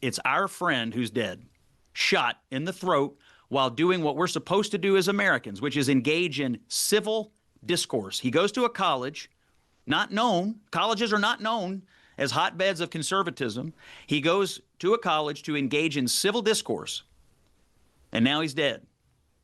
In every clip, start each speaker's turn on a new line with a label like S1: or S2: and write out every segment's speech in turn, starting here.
S1: It's our friend who's dead, shot in the throat while doing what we're supposed to do as Americans, which is engage in civil discourse. He goes to a college, not known, colleges are not known as hotbeds of conservatism. He goes to a college to engage in civil discourse, and now he's dead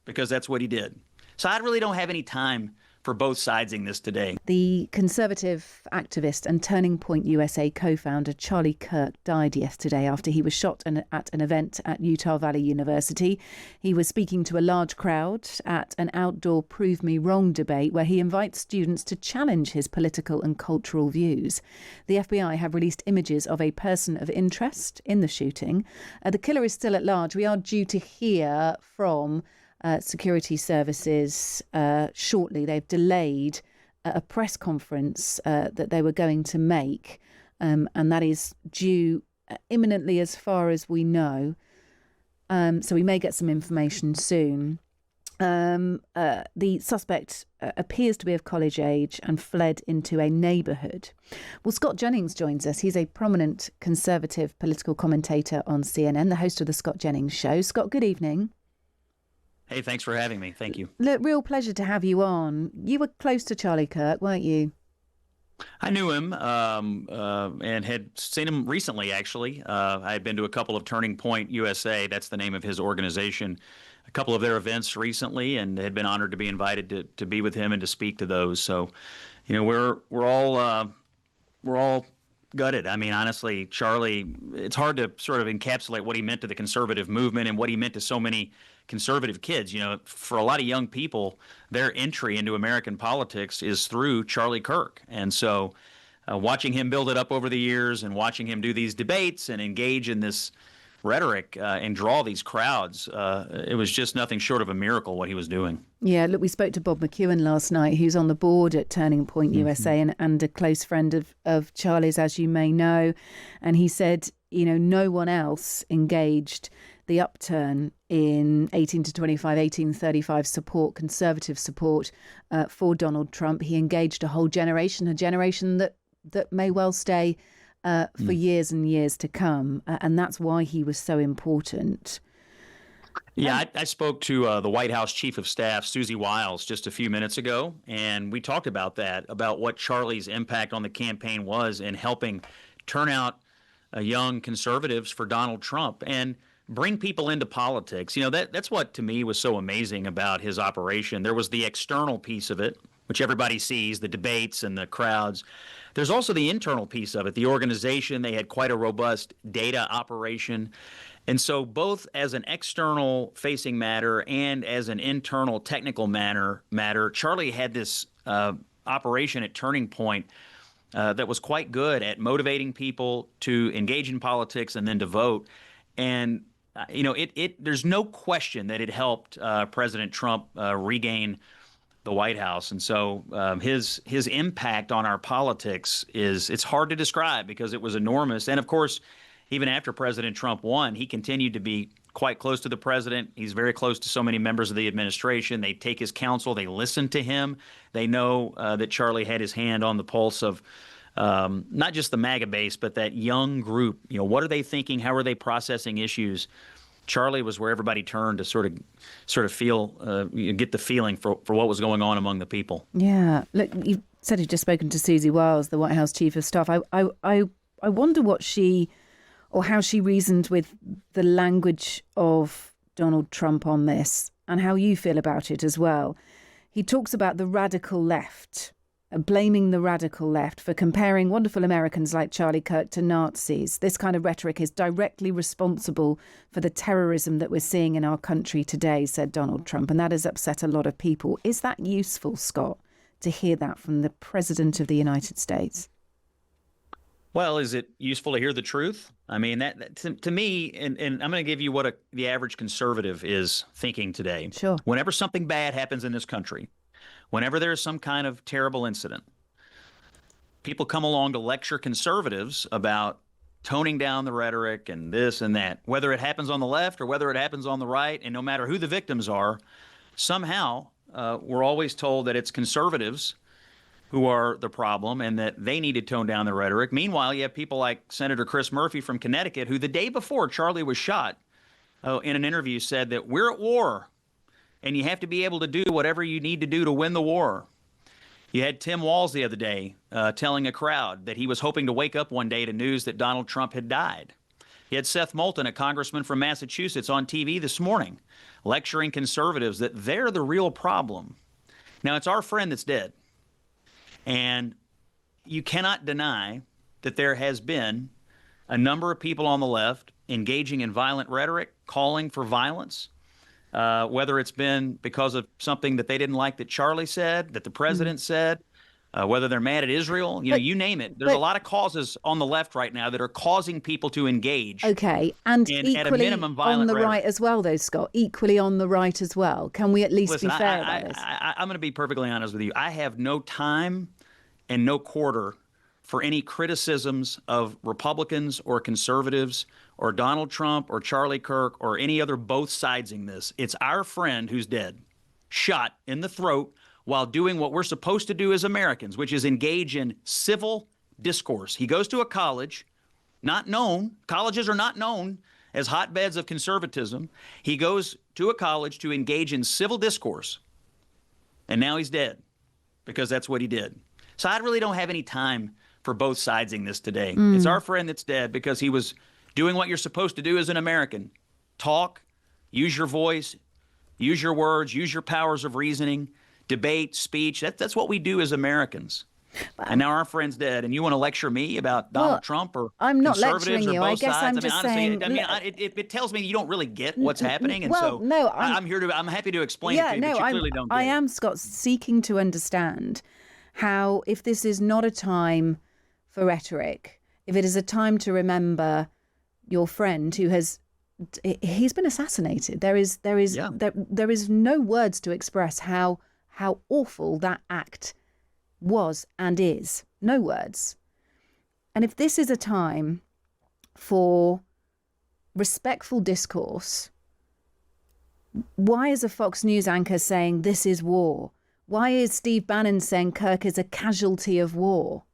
S1: because that's what he did. So I really don't have any time for both sidesing this today.
S2: The conservative activist and Turning Point USA co-founder Charlie Kirk died yesterday after he was shot at an event at Utah Valley University. He was speaking to a large crowd at an outdoor Prove Me Wrong debate where he invites students to challenge his political and cultural views. The FBI have released images of a person of interest in the shooting. The killer is still at large. We are due to hear from security services shortly. They've delayed a press conference that they were going to make, and that is due imminently as far as we know. So we may get some information soon. The suspect appears to be of college age and fled into a neighbourhood. Well, Scott Jennings joins us. He's a prominent conservative political commentator on CNN, the host of the Scott Jennings Show. Scott, good evening.
S1: Hey, thanks for having me. Thank you.
S2: Look, real pleasure to have you on. You were close to Charlie Kirk, weren't you?
S1: I knew him and had seen him recently, actually. I had been to a couple of Turning Point USA, that's the name of his organization, a couple of their events recently, and had been honored to be invited to be with him and to speak to those. So, you know, we're all gutted. I mean, honestly, Charlie, it's hard to sort of encapsulate what he meant to the conservative movement and what he meant to so many conservative kids. You know, for a lot of young people, their entry into American politics is through Charlie Kirk. And so watching him build it up over the years and watching him do these debates and engage in this rhetoric and draw these crowds, it was just nothing short of a miracle what he was doing.
S2: Yeah, look, we spoke to Bob McEwen last night, who's on the board at Turning Point USA and a close friend of Charlie's, as you may know. And he said, you know, no one else engaged the upturn in 1835 support, conservative support for Donald Trump. He engaged a whole generation, a generation that may well stay for years and years to come. And that's why he was so important.
S1: Yeah, I spoke to the White House Chief of Staff, Susie Wiles, just a few minutes ago, and we talked about that, about what Charlie's impact on the campaign was in helping turn out young conservatives for Donald Trump and bring people into politics. You know, that's what to me was so amazing about his operation. There was the external piece of it, which everybody sees, the debates and the crowds. There's also the internal piece of it, the organization. They had quite a robust data operation. And so both as an external facing matter and as an internal technical matter, Charlie had this operation at Turning Point that was quite good at motivating people to engage in politics and then to vote. And you know, there's no question that it helped President Trump regain the White House. And so his impact on our politics it's hard to describe because it was enormous. And of course, even after President Trump won, he continued to be quite close to the president. He's very close to so many members of the administration. They take his counsel. They listen to him. They know that Charlie had his hand on the pulse of not just the MAGA base, but that young group. You know, what are they thinking? How are they processing issues? Charlie was where everybody turned to sort of feel, get the feeling for what was going on among the people.
S2: Yeah. Look, you said you'd just spoken to Susie Wiles, the White House Chief of Staff. I wonder what she, or how she reasoned with the language of Donald Trump on this and how you feel about it as well. He talks about the radical left, blaming the radical left for comparing wonderful Americans like Charlie Kirk to Nazis. This kind of rhetoric is directly responsible for the terrorism that we're seeing in our country today, said Donald Trump, and that has upset a lot of people. Is that useful, Scott, to hear that from the President of the United States?
S1: Well, is it useful to hear the truth? I mean, that to me, and I'm going to give you what the average conservative is thinking today.
S2: Sure.
S1: Whenever something bad happens in this country, whenever there's some kind of terrible incident, people come along to lecture conservatives about toning down the rhetoric and this and that, whether it happens on the left or whether it happens on the right, and no matter who the victims are, somehow we're always told that it's conservatives who are the problem and that they need to tone down the rhetoric. Meanwhile, you have people like Senator Chris Murphy from Connecticut, who the day before Charlie was shot, in an interview said that we're at war and you have to be able to do whatever you need to do to win the war. You had Tim Walz the other day telling a crowd that he was hoping to wake up one day to news that Donald Trump had died. You had Seth Moulton, a congressman from Massachusetts, on TV this morning lecturing conservatives that they're the real problem. Now, it's our friend that's dead. And you cannot deny that there has been a number of people on the left engaging in violent rhetoric, calling for violence, whether it's been because of something that they didn't like that Charlie said, that the president said, whether they're mad at Israel, you name it. There's a lot of causes on the left right now that are causing people to engage.
S2: Okay, and equally
S1: at a minimum, violent
S2: on the
S1: rhetoric.
S2: right as well, though, Scott. Equally on the right as well. Can we at least
S1: Listen,
S2: be fair about this?
S1: I'm going to be perfectly honest with you. I have no time and no quarter for any criticisms of Republicans or conservatives or Donald Trump or Charlie Kirk or any other both sidesing this. It's our friend who's dead, shot in the throat while doing what we're supposed to do as Americans, which is engage in civil discourse. He goes to a college, not known, colleges are not known as hotbeds of conservatism. He goes to a college to engage in civil discourse, and now he's dead because that's what he did. So I really don't have any time for both sidesing this today. It's our friend that's dead because he was doing what you're supposed to do as an American. Talk, use your voice, use your words, use your powers of reasoning, debate, speech. That's what we do as Americans. And now our friend's dead, and you want to lecture me about Donald Trump or
S2: I'm not
S1: conservatives
S2: lecturing
S1: or
S2: you.
S1: both
S2: I guess
S1: sides?
S2: I'm just saying.
S1: It tells me you don't really get what's happening, and
S2: well,
S1: so
S2: no,
S1: I'm happy to explain it to you, but you clearly don't get
S2: I
S1: it.
S2: am, Scott, seeking to understand how, if this is not a time for rhetoric, if it is a time to remember your friend who he's been assassinated. There is no words to express how awful that act was and is. No words. And if this is a time for respectful discourse, why is a Fox News anchor saying this is war? Why is Steve Bannon saying Kirk is a casualty of war?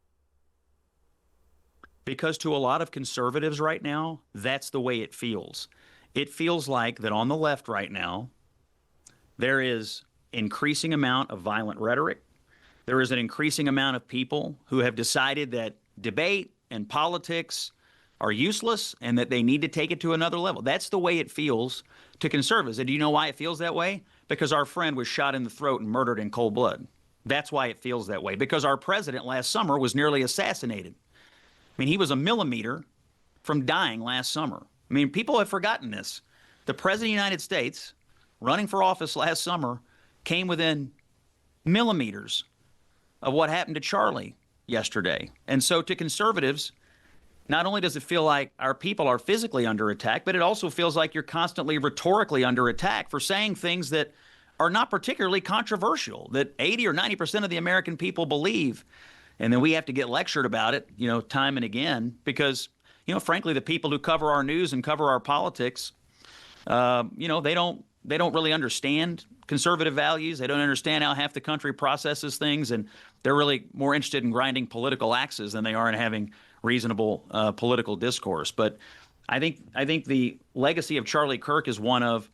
S1: Because to a lot of conservatives right now, that's the way it feels. It feels like that on the left right now, there is increasing amount of violent rhetoric. There is an increasing amount of people who have decided that debate and politics are useless and that they need to take it to another level. That's the way it feels to conservatives. And do you know why it feels that way? Because our friend was shot in the throat and murdered in cold blood. That's why it feels that way. Because our president last summer was nearly assassinated. I mean, he was a millimeter from dying last summer. I mean, people have forgotten this. The president of the United States, running for office last summer, came within millimeters of what happened to Charlie yesterday. And so to conservatives, not only does it feel like our people are physically under attack, but it also feels like you're constantly rhetorically under attack for saying things that are not particularly controversial, that 80 or 90% of the American people believe. And then we have to get lectured about it, time and again, because, frankly, the people who cover our news and cover our politics, they don't really understand conservative values. They don't understand how half the country processes things, and they're really more interested in grinding political axes than they are in having reasonable political discourse. But I think the legacy of Charlie Kirk is one of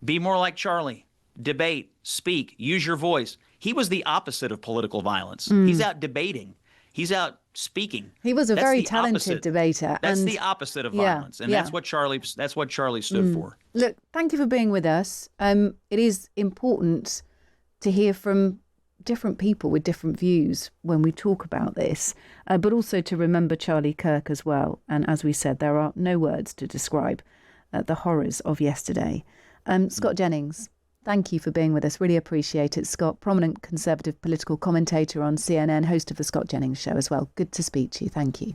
S1: be more like Charlie, debate, speak, use your voice. He was the opposite of political violence. He's out debating. He's out speaking.
S2: He was a very talented debater.
S1: That's the opposite of violence, and that's what Charlie stood for.
S2: Look, thank you for being with us. It is important to hear from different people with different views when we talk about this, but also to remember Charlie Kirk as well. And as we said, there are no words to describe the horrors of yesterday. Scott Jennings, thank you for being with us. Really appreciate it. Scott, prominent conservative political commentator on CNN, host of The Scott Jennings Show as well. Good to speak to you. Thank you.